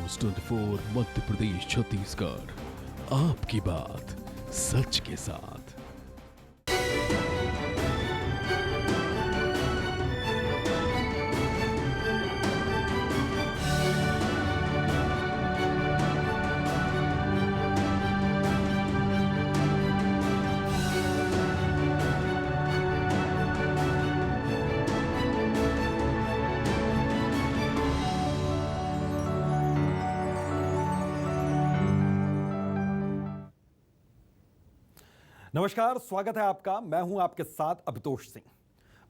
News 24 Madhya Pradesh Chhattisgarh, आपकी बात सच के साथ। नमस्कार, स्वागत है आपका। मैं हूं आपके साथ Abhitosh Singh.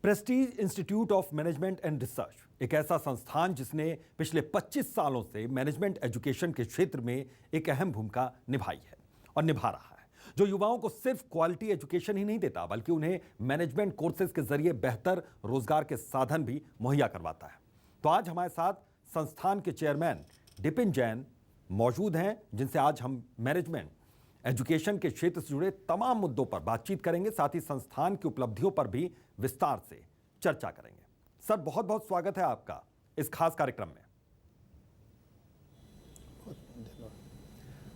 Prestige institute of management and research एक ऐसा संस्थान जिसने पिछले 25 सालों से मैनेजमेंट एजुकेशन के क्षेत्र में एक अहम भूमिका निभाई है और निभा रहा है, जो युवाओं को सिर्फ क्वालिटी एजुकेशन ही नहीं देता बल्कि उन्हें मैनेजमेंट कोर्सेज के जरिए बेहतर रोजगार के साधन भी मुहैया करवाता है। तो आज हमारे साथ संस्थान के चेयरमैन डिपिन जैन मौजूद हैं, जिनसे आज हम मैनेजमेंट एजुकेशन के क्षेत्र से जुड़े तमाम मुद्दों पर बातचीत करेंगे, साथ ही संस्थान की उपलब्धियों पर भी विस्तार से चर्चा करेंगे। सर, बहुत बहुत स्वागत है आपका इस खास कार्यक्रम में।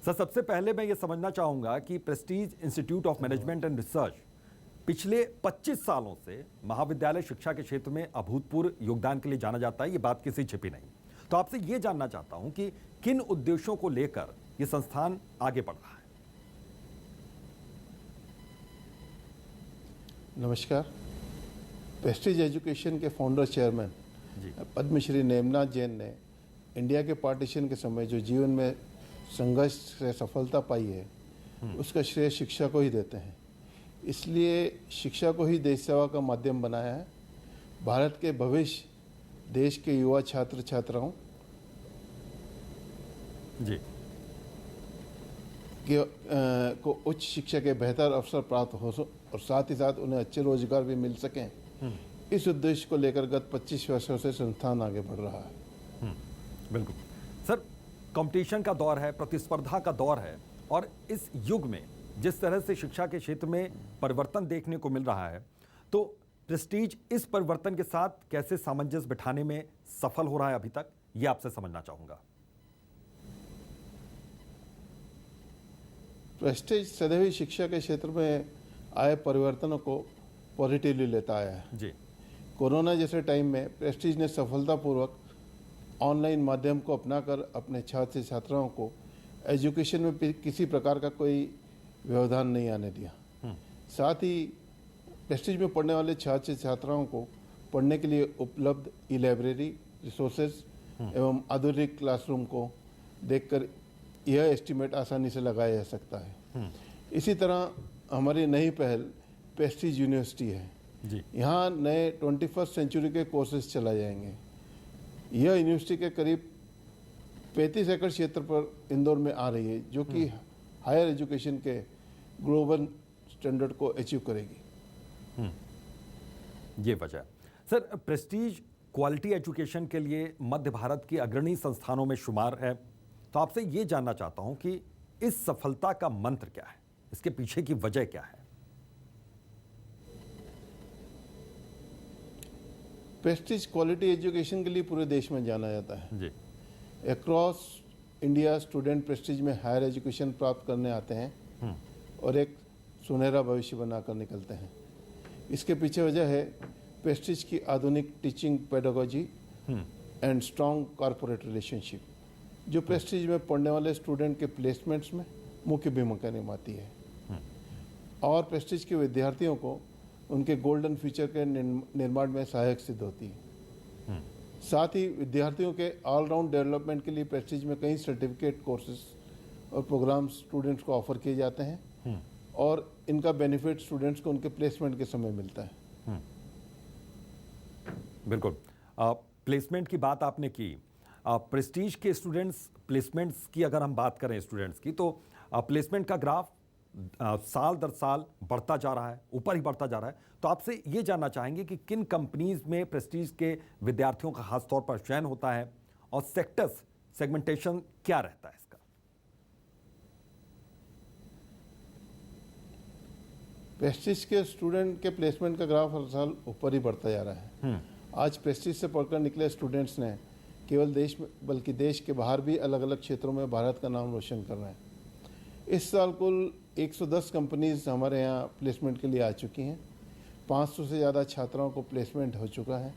सर, सबसे पहले मैं ये समझना चाहूंगा कि Prestige institute of management and research पिछले 25 सालों से महाविद्यालय शिक्षा के क्षेत्र में अभूतपूर्व योगदान के लिए जाना जाता है, ये बात किसी छिपी नहीं। तो आपसे ये जानना चाहता हूं कि किन उद्देश्यों को लेकर यह संस्थान आगे बढ़ रहा है। नमस्कार। प्रेस्टीज एजुकेशन के फाउंडर चेयरमैन पद्मश्री नेमनाथ जैन ने इंडिया के पार्टीशन के समय जो जीवन में संघर्ष से सफलता पाई है, उसका श्रेय शिक्षा को ही देते हैं। इसलिए शिक्षा को ही देश सेवा का माध्यम बनाया है। भारत के भविष्य, देश के युवा छात्र छात्राओं को उच्च शिक्षा के बेहतर अवसर प्राप्त हो और साथ ही साथ उन्हें अच्छे रोजगार भी मिल सकें, इस उद्देश्य को लेकर गत 25 वर्षों से संस्थान आगे बढ़ रहा है। बिल्कुल सर, कंपटीशन का दौर है, प्रतिस्पर्धा का दौर है, और इस युग में जिस तरह से शिक्षा के क्षेत्र में परिवर्तन देखने को मिल रहा है, तो प्रेस्टीज इस परिवर्तन के साथ कैसे सामंजस्य बिठाने में सफल हो रहा है अभी तक, ये आपसे समझना चाहूंगा। प्रेस्टीज सदैव ही शिक्षा के क्षेत्र में आए परिवर्तनों को पॉजिटिवली लेता आया है जी। कोरोना जैसे टाइम में प्रेस्टीज ने सफलतापूर्वक ऑनलाइन माध्यम को अपनाकर अपने छात्र छात्राओं को एजुकेशन में किसी प्रकार का कोई व्यवधान नहीं आने दिया। साथ ही प्रेस्टीज में पढ़ने वाले छात्र छात्राओं को पढ़ने के लिए उपलब्ध ई लाइब्रेरी, रिसोर्सेज एवं आधुनिक क्लासरूम को देखकर यह एस्टीमेट आसानी से लगाया जा सकता है। इसी तरह हमारी नई पहल प्रेस्टीज यूनिवर्सिटी है जी। यहाँ नए 21st सेंचुरी के कोर्सेज चलाए जाएंगे। यह यूनिवर्सिटी के करीब 35 एकड़ क्षेत्र पर इंदौर में आ रही है, जो कि हायर एजुकेशन के ग्लोबल स्टैंडर्ड को अचीव करेगी। ये वजह सर, प्रेस्टीज क्वालिटी एजुकेशन के लिए मध्य भारत की अग्रणी संस्थानों में शुमार है। तो आपसे ये जानना चाहता हूं कि इस सफलता का मंत्र क्या है, इसके पीछे की वजह क्या है। प्रेस्टीज क्वालिटी एजुकेशन के लिए पूरे देश में जाना जाता है जी। अक्रॉस इंडिया स्टूडेंट प्रेस्टीज में हायर एजुकेशन प्राप्त करने आते हैं और एक सुनहरा भविष्य बनाकर निकलते हैं। इसके पीछे वजह है प्रेस्टीज की आधुनिक teaching pedagogy and strong corporate relationship, जो प्रेस्टीज में पढ़ने वाले स्टूडेंट के प्लेसमेंट्स में मुख्य भूमिका निभाती है और प्रेस्टीज के विद्यार्थियों को उनके गोल्डन फ्यूचर के निर्माण में सहायक सिद्ध होती है। साथ ही विद्यार्थियों के ऑलराउंड डेवलपमेंट के लिए प्रेस्टीज में कई सर्टिफिकेट कोर्सेज और प्रोग्राम स्टूडेंट्स को ऑफर किए जाते हैं और इनका बेनिफिट स्टूडेंट्स को उनके प्लेसमेंट के समय मिलता है। बिल्कुल, प्लेसमेंट की बात आपने की। प्रेस्टीज के स्टूडेंट्स प्लेसमेंट्स की अगर हम बात करें स्टूडेंट्स की, तो प्लेसमेंट का ग्राफ साल दर साल बढ़ता जा रहा है, ऊपर ही बढ़ता जा रहा है। तो आपसे ये जानना चाहेंगे कि किन कंपनीज में प्रेस्टीज के विद्यार्थियों का खासतौर पर चयन होता है और सेक्टर्स सेगमेंटेशन क्या रहता है इसका। प्रेस्टीज के स्टूडेंट के प्लेसमेंट का ग्राफ हर साल ऊपर ही बढ़ता जा रहा है। आज प्रेस्टीज से पढ़कर निकले स्टूडेंट्स ने केवल देश में बल्कि देश के बाहर भी अलग अलग क्षेत्रों में भारत का नाम रोशन कर रहे हैं। इस साल कुल 110 कंपनीज हमारे यहाँ प्लेसमेंट के लिए आ चुकी हैं। 500 से ज़्यादा छात्राओं को प्लेसमेंट हो चुका है।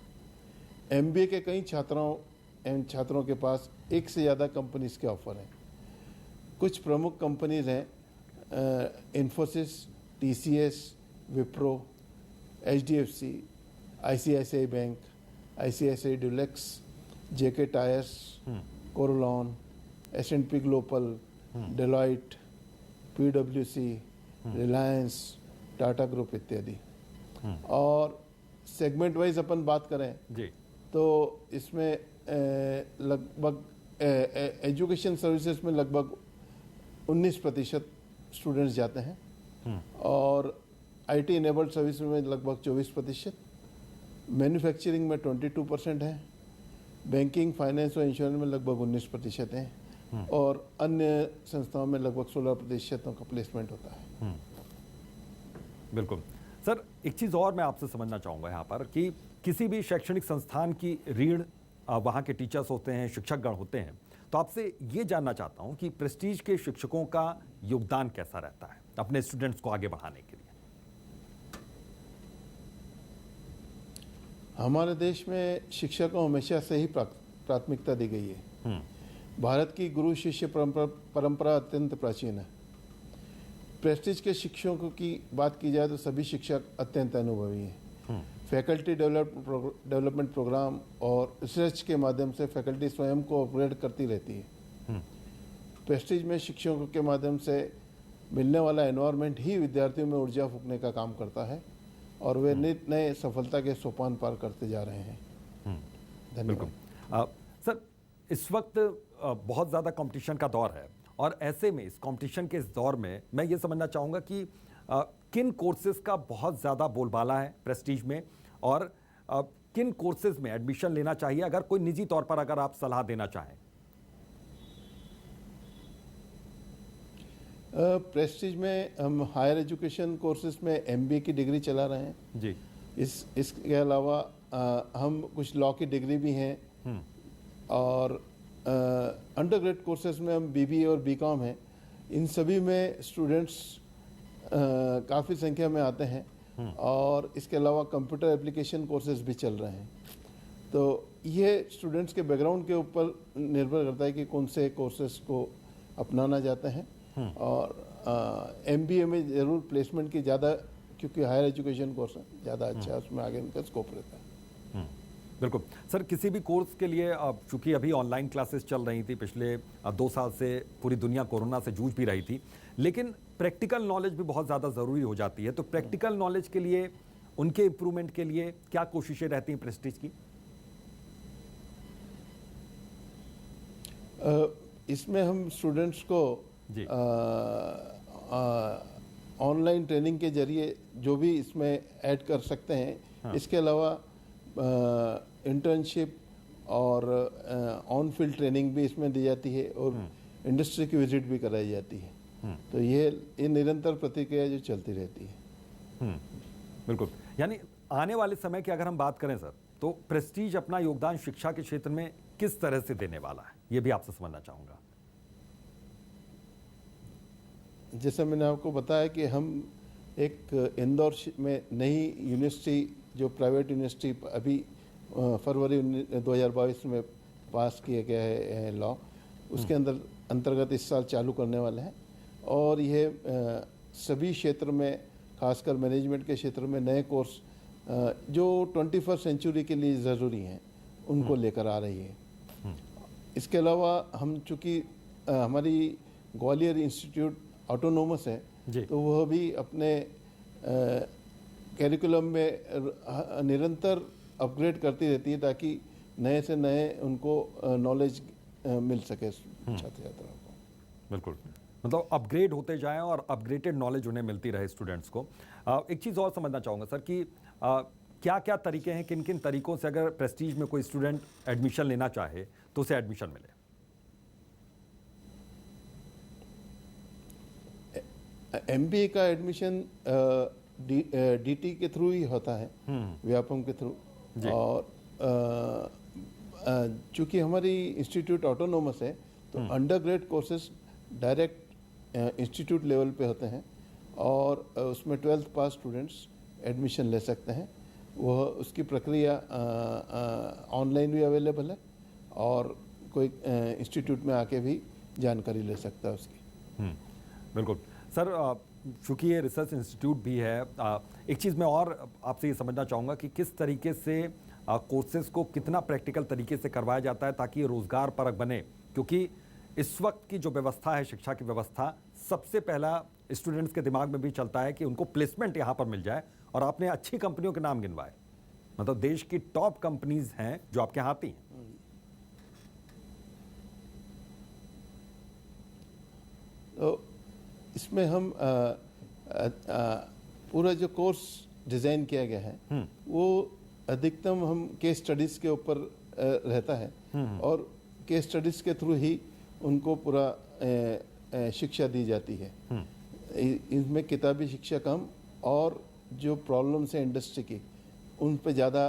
MBA के कई छात्रों के पास एक से ज़्यादा कंपनीज के ऑफर हैं। कुछ प्रमुख कंपनीज हैं Infosys, TCS, Wipro, HDFC, ICICI bank, ICICI Dulux, JK tyres, कोरोलॉन, S&P global, Deloitte, PwC, Reliance, Tata group इत्यादि। और सेगमेंट वाइज अपन बात करें जी, तो इसमें लगभग एजुकेशन सर्विसेज में लगभग 19% स्टूडेंट्स जाते हैं और IT इनेबल्ड सर्विस में लगभग 24%, मैन्युफैक्चरिंग में 22% है, बैंकिंग, फाइनेंस और इंश्योरेंस में लगभग 19% है और अन्य संस्थाओं में लगभग 16% का प्लेसमेंट होता है। बिल्कुल सर, एक चीज़ और मैं आपसे समझना चाहूँगा यहाँ पर कि किसी भी शैक्षणिक संस्थान की रीढ़ वहाँ के टीचर्स होते हैं, शिक्षकगण होते हैं, तो आपसे ये जानना चाहता हूँ कि प्रेस्टीज के शिक्षकों का योगदान कैसा रहता है अपने स्टूडेंट्स को आगे बढ़ाने के लिए। हमारे देश में शिक्षा को हमेशा से ही प्राथमिकता दी गई है। भारत की गुरु शिष्य परंपरा अत्यंत प्राचीन है। प्रेस्टीज के शिक्षकों की बात की जाए तो सभी शिक्षक अत्यंत अनुभवी हैं। फैकल्टी डेवलपमेंट प्रोग्राम और रिसर्च के माध्यम से फैकल्टी स्वयं को अपग्रेड करती रहती है। प्रेस्टीज में शिक्षकों के माध्यम से मिलने वाला एनवायरनमेंट ही विद्यार्थियों में ऊर्जा फूंकने का काम करता है और वे नित नए सफलता के सोपान पार करते जा रहे हैं। धन्यवाद। सर, इस वक्त बहुत ज़्यादा कंपटीशन का दौर है और ऐसे में इस कंपटीशन के इस दौर में मैं ये समझना चाहूँगा कि किन कोर्सेज का बहुत ज़्यादा बोलबाला है प्रेस्टीज में और किन कोर्सेज में एडमिशन लेना चाहिए, अगर कोई निजी तौर पर अगर आप सलाह देना चाहें। प्रेस्टीज में हम हायर एजुकेशन कोर्सेज में MBA की डिग्री चला रहे हैं जी। इसके अलावा हम कुछ लॉ की डिग्री भी हैं और अंडर ग्रेड कोर्सेज में हम BBA और BCom हैं। इन सभी में स्टूडेंट्स काफ़ी संख्या में आते हैं और इसके अलावा कंप्यूटर एप्लीकेशन कोर्सेज भी चल रहे हैं। तो ये स्टूडेंट्स के बैकग्राउंड के ऊपर निर्भर करता है कि कौन से कोर्सेज को अपनाना चाहते हैं और MBA में ज़रूर प्लेसमेंट की ज़्यादा, क्योंकि हायर एजुकेशन कोर्स ज़्यादा अच्छा है, उसमें आगे उनका स्कोप रहता है। बिल्कुल सर, किसी भी कोर्स के लिए चूंकि अभी ऑनलाइन क्लासेस चल रही थी, पिछले 2 साल से पूरी दुनिया कोरोना से जूझ भी रही थी, लेकिन प्रैक्टिकल नॉलेज भी बहुत ज़्यादा ज़रूरी हो जाती है। तो प्रैक्टिकल नॉलेज के लिए, उनके इम्प्रूवमेंट के लिए क्या कोशिशें रहती हैं प्रेस्टीज की? इसमें हम स्टूडेंट्स को ऑनलाइन ट्रेनिंग के जरिए जो भी इसमें ऐड कर सकते हैं। इसके अलावा इंटर्नशिप और ऑन फील्ड ट्रेनिंग भी इसमें दी जाती है और इंडस्ट्री की विजिट भी कराई जाती है। तो ये निरंतर प्रतिक्रिया जो चलती रहती है। बिल्कुल, यानी आने वाले समय की अगर हम बात करें सर, तो प्रेस्टीज अपना योगदान शिक्षा के क्षेत्र में किस तरह से देने वाला है, ये भी आपसे समझना चाहूँगा। जैसा मैंने आपको बताया कि हम एक इंदौर में नई यूनिवर्सिटी, जो प्राइवेट यूनिवर्सिटी अभी फरवरी 2022 में पास किया गया है लॉ, उसके अंतर्गत इस साल चालू करने वाले हैं और यह सभी क्षेत्र में, खासकर मैनेजमेंट के क्षेत्र में नए कोर्स जो 21st सेंचुरी के लिए ज़रूरी हैं उनको लेकर आ रही है। इसके अलावा हम चूँकि हमारी ग्वालियर इंस्टीट्यूट ऑटोनोमस है, तो वह भी अपने कैरिकुलम में निरंतर अपग्रेड करती रहती है ताकि नए से नए उनको नॉलेज मिल सके छात्र छात्राओं को। बिल्कुल, मतलब अपग्रेड होते जाएं और अपग्रेडेड नॉलेज उन्हें मिलती रहे स्टूडेंट्स को। एक चीज़ और समझना चाहूँगा सर कि क्या क्या तरीके हैं, किन किन तरीकों से अगर प्रेस्टीज में कोई स्टूडेंट एडमिशन लेना चाहे तो उसे एडमिशन मिले? MBA का एडमिशन DT के थ्रू ही होता है, व्यापम के थ्रू। और चूँकि हमारी इंस्टीट्यूट ऑटोनोमस है तो under grade courses direct institute level पे होते हैं और उसमें 12th पास स्टूडेंट्स एडमिशन ले सकते हैं। वह उसकी प्रक्रिया ऑनलाइन भी अवेलेबल है और कोई इंस्टीट्यूट में आके भी जानकारी ले सकता है उसकी। बिल्कुल सर, चूँकि ये रिसर्च इंस्टीट्यूट भी है, एक चीज़ मैं और आपसे ये समझना चाहूँगा कि किस तरीके से कोर्सेज को कितना प्रैक्टिकल तरीके से करवाया जाता है ताकि ये रोज़गार परक बने, क्योंकि इस वक्त की जो व्यवस्था है, शिक्षा की व्यवस्था, सबसे पहला स्टूडेंट्स के दिमाग में भी चलता है कि उनको प्लेसमेंट यहाँ पर मिल जाए। और आपने अच्छी कंपनियों के नाम गिनवाए, मतलब देश की टॉप कंपनीज हैं जो आपके यहाँ आती हैं। तो इसमें हम पूरा जो कोर्स डिज़ाइन किया गया है वो अधिकतम हम केस स्टडीज़ के ऊपर रहता है और केस स्टडीज़ के थ्रू ही उनको पूरा शिक्षा दी जाती है। इसमें किताबी शिक्षा कम और जो प्रॉब्लम्स है इंडस्ट्री की उन पे ज़्यादा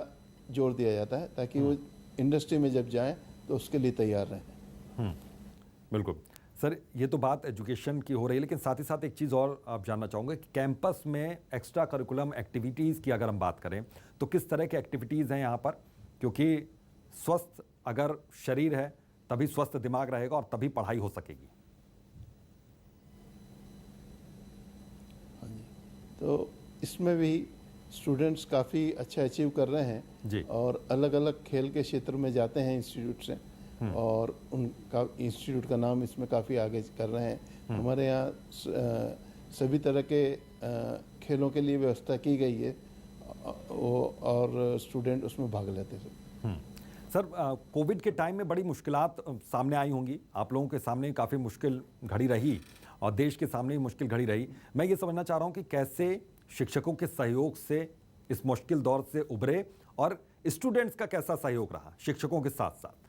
जोर दिया जाता है ताकि वो इंडस्ट्री में जब जाएं तो उसके लिए तैयार रहें। बिल्कुल सर, ये तो बात एजुकेशन की हो रही है, लेकिन साथ ही साथ एक चीज़ और आप जानना चाहूँगा कि कैंपस में एक्स्ट्रा करिकुलम एक्टिविटीज़ की अगर हम बात करें तो किस तरह की एक्टिविटीज़ हैं यहाँ पर, क्योंकि स्वस्थ अगर शरीर है तभी स्वस्थ दिमाग रहेगा और तभी पढ़ाई हो सकेगी। तो इसमें भी स्टूडेंट्स काफ़ी अच्छा अचीव कर रहे हैं जी। और अलग अलग खेल के क्षेत्र में जाते हैं इंस्टीट्यूट से और उनका इंस्टीट्यूट का नाम इसमें काफ़ी आगे कर रहे हैं। हमारे यहाँ सभी तरह के खेलों के लिए व्यवस्था की गई है और स्टूडेंट उसमें भाग लेते हैं। सर, कोविड के टाइम में बड़ी मुश्किलात सामने आई होंगी, आप लोगों के सामने काफ़ी मुश्किल घड़ी रही और देश के सामने भी मुश्किल घड़ी रही। मैं ये समझना चाह रहा हूँ कि कैसे शिक्षकों के सहयोग से इस मुश्किल दौर से उभरे और स्टूडेंट्स का कैसा सहयोग रहा शिक्षकों के साथ साथ।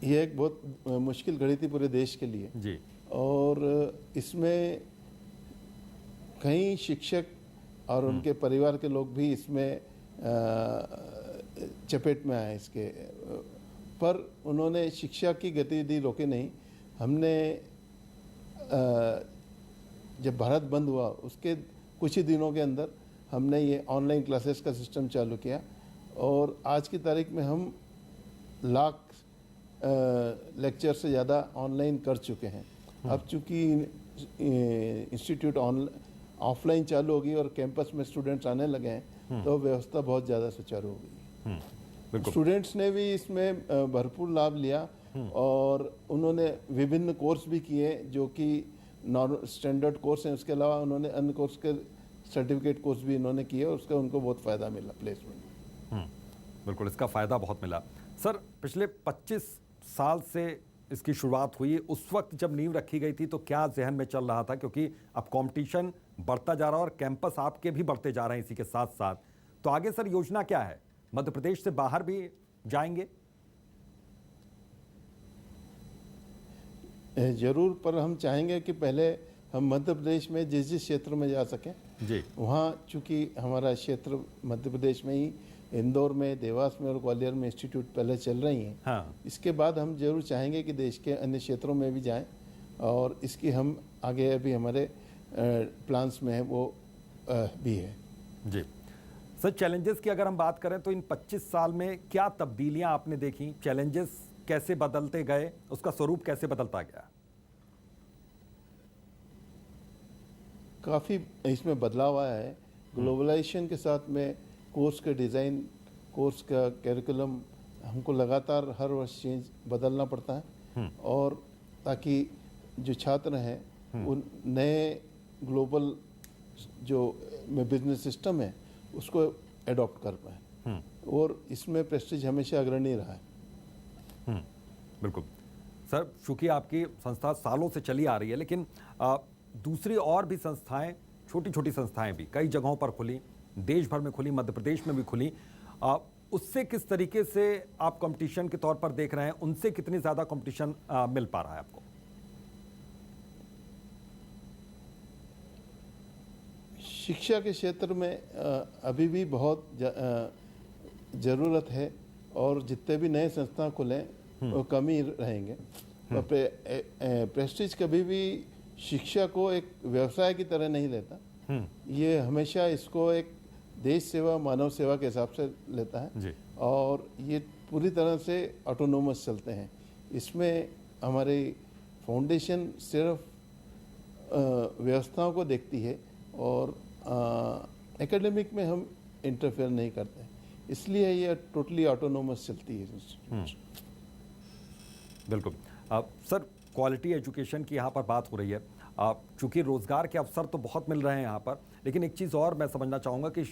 ये एक बहुत मुश्किल घड़ी थी पूरे देश के लिए जी। और इसमें कई शिक्षक और उनके परिवार के लोग भी इसमें चपेट में आए इसके, पर उन्होंने शिक्षा की गतिविधि रोकी नहीं। हमने जब भारत बंद हुआ उसके कुछ ही दिनों के अंदर हमने ये ऑनलाइन क्लासेस का सिस्टम चालू किया और आज की तारीख में हम लाख लेक्चर से ज़्यादा ऑनलाइन कर चुके हैं। अब चूँकि इंस्टीट्यूट ऑफलाइन चालू होगी और कैंपस में स्टूडेंट्स आने लगे हैं तो व्यवस्था बहुत ज़्यादा सुचारू हो गई। स्टूडेंट्स ने भी इसमें भरपूर लाभ लिया और उन्होंने विभिन्न कोर्स भी किए जो कि नॉर्मल स्टैंडर्ड कोर्स हैं, उसके अलावा उन्होंने अन्य कोर्स के सर्टिफिकेट कोर्स भी इन्होंने किए और उसका उनको बहुत फ़ायदा मिला प्लेसमेंट। बिल्कुल, इसका फ़ायदा बहुत मिला। सर, पिछले 25 साल से इसकी शुरुआत हुई, उस वक्त जब नींव रखी गई थी तो क्या जहन में चल रहा था, क्योंकि अब कंपटीशन बढ़ता जा रहा है और कैंपस आपके भी बढ़ते जा रहे हैं इसी के साथ साथ, तो आगे सर योजना क्या है? मध्य प्रदेश से बाहर भी जाएंगे? जरूर, पर हम चाहेंगे कि पहले हम मध्य प्रदेश में जिस जिस क्षेत्र में जा सकें जी, वहाँ चूँकि हमारा क्षेत्र मध्य प्रदेश में ही इंदौर में, देवास में और ग्वालियर में इंस्टीट्यूट पहले चल रही हैं। हाँ। इसके बाद हम जरूर चाहेंगे कि देश के अन्य क्षेत्रों में भी जाएं और इसकी हम आगे अभी हमारे प्लान्स में है वो भी है। जी सर, चैलेंजेस की अगर हम बात करें तो इन 25 साल में क्या तब्दीलियां आपने देखी? चैलेंजेस कैसे बदलते गए, उसका स्वरूप कैसे बदलता गया? काफ़ी इसमें बदलाव आया है। ग्लोबलाइजेशन के साथ में कोर्स के डिज़ाइन, कोर्स का कैरिकुलम हमको लगातार हर वर्ष चेंज बदलना पड़ता है और ताकि जो छात्र हैं उन नए ग्लोबल जो बिजनेस सिस्टम है उसको एडॉप्ट कर पाए और इसमें प्रेस्टीज हमेशा अग्रणी रहा है। बिल्कुल सर, चूंकि आपकी संस्था सालों से चली आ रही है, लेकिन दूसरी और भी संस्थाएं, छोटी छोटी संस्थाएं भी कई जगहों पर खुली, देश भर में खुली, मध्य प्रदेश में भी खुली, उससे किस तरीके से आप कंपटीशन के तौर पर देख रहे हैं? उनसे कितनी ज़्यादा कंपटीशन मिल पा रहा है आपको? शिक्षा के क्षेत्र में अभी भी बहुत ज़रूरत है और जितने भी नए संस्थान खुलें वो कम ही रहेंगे। प्रेस्टीज कभी भी शिक्षा को एक व्यवसाय की तरह नहीं लेता, ये हमेशा इसको एक देश सेवा मानव सेवा के हिसाब से लेता है जी। और ये पूरी तरह से ऑटोनोमस चलते हैं। इसमें हमारी फाउंडेशन सिर्फ व्यवस्थाओं को देखती है और एकेडमिक में हम इंटरफेयर नहीं करते, इसलिए ये टोटली ऑटोनोमस चलती है। बिल्कुल। सर, क्वालिटी एजुकेशन की यहाँ पर बात हो रही है। चूंकि रोजगार के अवसर तो बहुत मिल रहे हैं यहाँ पर, लेकिन एक चीज़ और मैं समझना चाहूँगा कि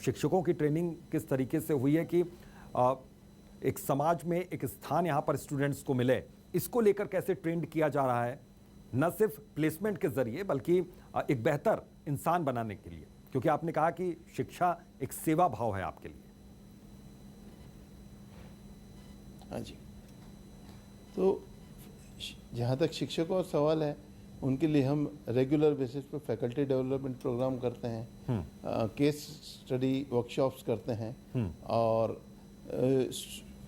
शिक्षकों की ट्रेनिंग किस तरीके से हुई है कि एक समाज में एक स्थान यहाँ पर स्टूडेंट्स को मिले, इसको लेकर कैसे ट्रेंड किया जा रहा है, न सिर्फ प्लेसमेंट के जरिए बल्कि एक बेहतर इंसान बनाने के लिए, क्योंकि आपने कहा कि शिक्षा एक सेवा भाव है आपके लिए। हाँ जी, तो जहाँ तक शिक्षकों का सवाल है, उनके लिए हम रेगुलर बेसिस पर फैकल्टी डेवलपमेंट प्रोग्राम करते हैं, केस स्टडी वर्कशॉप्स करते हैं और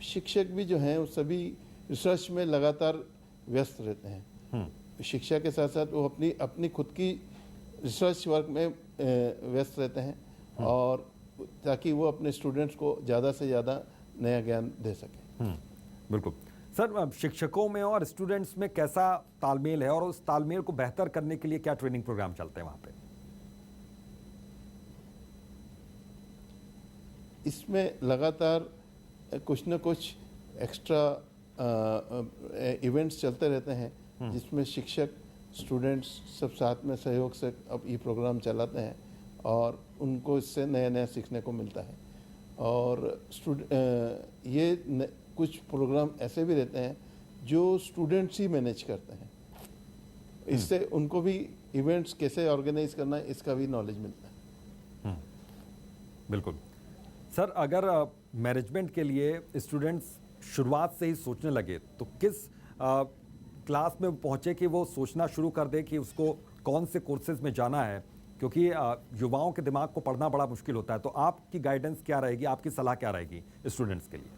शिक्षक भी जो हैं वो सभी रिसर्च में लगातार व्यस्त रहते हैं। शिक्षा के साथ साथ वो अपनी खुद की रिसर्च वर्क में व्यस्त रहते हैं और ताकि वो अपने स्टूडेंट्स को ज़्यादा से ज़्यादा नया ज्ञान दे सकें। बिल्कुल। सर, शिक्षकों में और स्टूडेंट्स में कैसा तालमेल है और उस तालमेल को बेहतर करने के लिए क्या ट्रेनिंग प्रोग्राम चलते हैं वहाँ पे? इसमें लगातार कुछ न कुछ एक्स्ट्रा इवेंट्स चलते रहते हैं जिसमें शिक्षक स्टूडेंट्स सब साथ में सहयोग से अब ये प्रोग्राम चलाते हैं और उनको इससे नया नया सीखने को मिलता है। और कुछ प्रोग्राम ऐसे भी रहते हैं जो स्टूडेंट्स ही मैनेज करते हैं, इससे उनको भी इवेंट्स कैसे ऑर्गेनाइज करना है इसका भी नॉलेज मिलता है। बिल्कुल। सर, अगर मैनेजमेंट के लिए स्टूडेंट्स शुरुआत से ही सोचने लगे तो किस क्लास में पहुंचे कि वो सोचना शुरू कर दे कि उसको कौन से कोर्सेज में जाना है, क्योंकि युवाओं के दिमाग को पढ़ना बड़ा मुश्किल होता है। तो आपकी गाइडेंस क्या रहेगी, आपकी सलाह क्या रहेगी स्टूडेंट्स के लिए?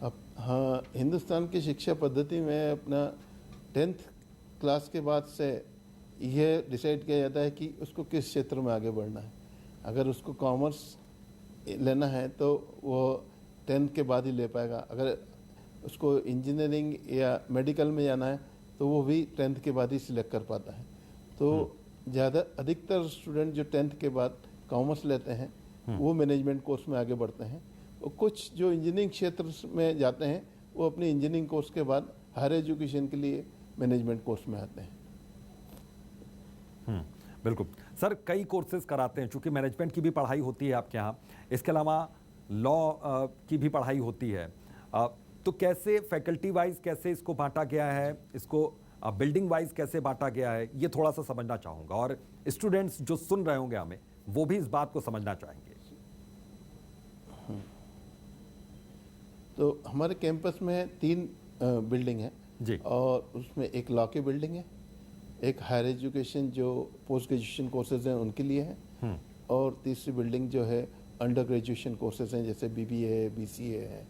अब हाँ, हिंदुस्तान की शिक्षा पद्धति में अपना 10th क्लास के बाद से यह डिसाइड किया जाता है कि उसको किस क्षेत्र में आगे बढ़ना है। अगर उसको कॉमर्स लेना है तो वो 10th के बाद ही ले पाएगा, अगर उसको इंजीनियरिंग या मेडिकल में जाना है तो वो भी 10th के बाद ही सिलेक्ट कर पाता है। तो अधिकतर स्टूडेंट जो 10th के बाद कॉमर्स लेते हैं वो मैनेजमेंट कोर्स में आगे बढ़ते हैं, और कुछ जो इंजीनियरिंग क्षेत्र में जाते हैं वो अपने इंजीनियरिंग कोर्स के बाद हायर एजुकेशन के लिए मैनेजमेंट कोर्स में आते हैं। बिल्कुल। सर, कई कोर्सेज कराते हैं, चूंकि मैनेजमेंट की भी पढ़ाई होती है आपके यहाँ, इसके अलावा लॉ की भी पढ़ाई होती है, तो कैसे फैकल्टी वाइज कैसे इसको बांटा गया है, इसको बिल्डिंग वाइज कैसे बांटा गया है, ये थोड़ा सा समझना चाहूँगा, और स्टूडेंट्स जो सुन रहे होंगे हमें वो भी इस बात को समझना चाहेंगे। तो हमारे कैंपस में 3 बिल्डिंग है जी, और उसमें एक लॉ की बिल्डिंग है, एक हायर एजुकेशन जो पोस्ट ग्रेजुएशन कोर्सेज हैं उनके लिए है, और तीसरी बिल्डिंग जो है अंडर ग्रेजुएशन कोर्सेज हैं जैसे BBA है, BCA है,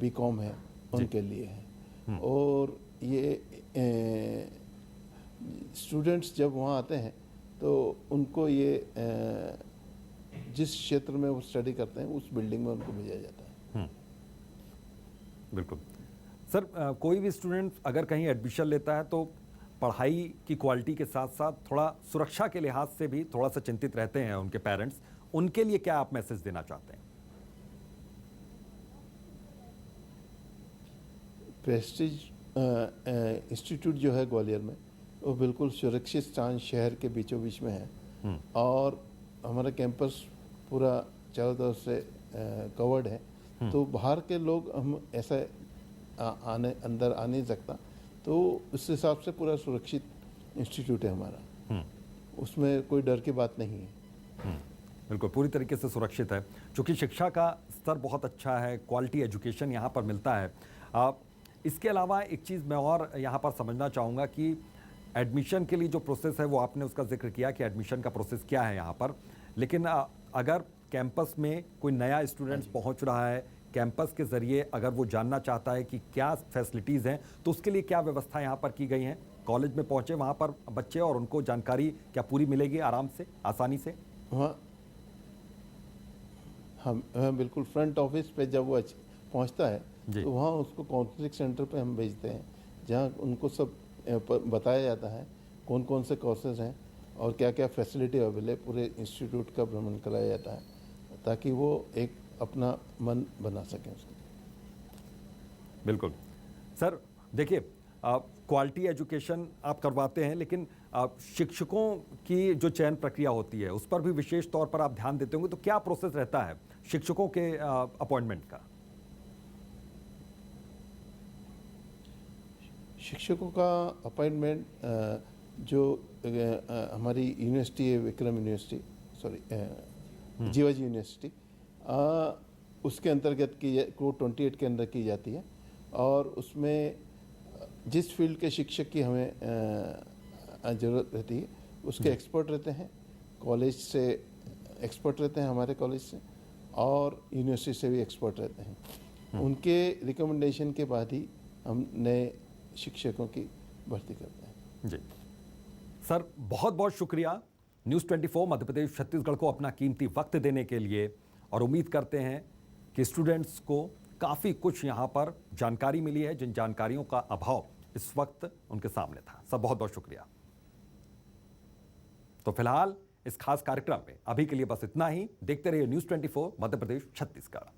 BCom है, उनके लिए है। और ये स्टूडेंट्स जब वहाँ आते हैं तो उनको ये जिस क्षेत्र में वो स्टडी करते हैं उस बिल्डिंग में उनको भेजा जाता है। बिल्कुल। सर, कोई भी स्टूडेंट अगर कहीं एडमिशन लेता है तो पढ़ाई की क्वालिटी के साथ साथ थोड़ा सुरक्षा के लिहाज से भी थोड़ा सा चिंतित रहते हैं उनके पेरेंट्स, उनके लिए क्या आप मैसेज देना चाहते हैं? प्रेस्टीज इंस्टीट्यूट जो है ग्वालियर में वो बिल्कुल सुरक्षित स्थान शहर के बीचों बीच में है, और हमारा कैंपस पूरा चारों तरफ से कवर्ड है, तो बाहर के लोग हम ऐसा अंदर आ नहीं सकता, तो उस हिसाब से पूरा सुरक्षित इंस्टीट्यूट है हमारा, उसमें कोई डर की बात नहीं है। बिल्कुल पूरी तरीके से सुरक्षित है, क्योंकि शिक्षा का स्तर बहुत अच्छा है, क्वालिटी एजुकेशन यहाँ पर मिलता है। इसके अलावा एक चीज़ मैं और यहाँ पर समझना चाहूँगा कि एडमिशन के लिए जो प्रोसेस है वो आपने उसका जिक्र किया कि एडमिशन का प्रोसेस क्या है यहाँ पर, लेकिन अगर कैंपस में कोई नया स्टूडेंट्स पहुँच रहा है, कैंपस के ज़रिए अगर वो जानना चाहता है कि क्या फैसिलिटीज़ हैं, तो उसके लिए क्या व्यवस्था यहाँ पर की गई हैं? कॉलेज में पहुँचे वहाँ पर बच्चे और उनको जानकारी क्या पूरी मिलेगी आराम से, आसानी से? हाँ, हम बिल्कुल फ्रंट ऑफिस पे जब वो पहुंचता है तो वहाँ उसको काउंसलिंग सेंटर पे हम भेजते हैं, जहाँ उनको सब बताया जाता है कौन कौन से कोर्सेज हैं और क्या क्या फैसिलिटी अवेलेबल है। पूरे इंस्टीट्यूट का भ्रमण कराया जाता है ताकि वो एक अपना मन बना सकें उसको। बिल्कुल सर, देखिए क्वालिटी एजुकेशन आप करवाते हैं, लेकिन शिक्षकों की जो चयन प्रक्रिया होती है उस पर भी विशेष तौर पर आप ध्यान देते होंगे, तो क्या प्रोसेस रहता है शिक्षकों के अपॉइंटमेंट का? शिक्षकों का अपॉइंटमेंट जो हमारी यूनिवर्सिटी है, Vikram university, sorry Jiwaji university, उसके अंतर्गत की कोड 28 के अंदर की जाती है। और उसमें जिस फील्ड के शिक्षक की हमें ज़रूरत रहती है उसके एक्सपर्ट रहते हैं, कॉलेज से एक्सपर्ट रहते हैं हमारे कॉलेज से, और यूनिवर्सिटी से भी एक्सपर्ट रहते हैं। उनके रिकमेंडेशन के बाद ही हम नए शिक्षकों की भर्ती करते हैं। जी सर, बहुत बहुत शुक्रिया न्यूज़ 24 मध्य प्रदेश छत्तीसगढ़ को अपना कीमती वक्त देने के लिए, और उम्मीद करते हैं कि स्टूडेंट्स को काफ़ी कुछ यहाँ पर जानकारी मिली है, जिन जानकारियों का अभाव इस वक्त उनके सामने था। सर बहुत बहुत शुक्रिया। तो फिलहाल इस खास कार्यक्रम में अभी के लिए बस इतना ही। देखते रहिए न्यूज़ 24 मध्य प्रदेश छत्तीसगढ़।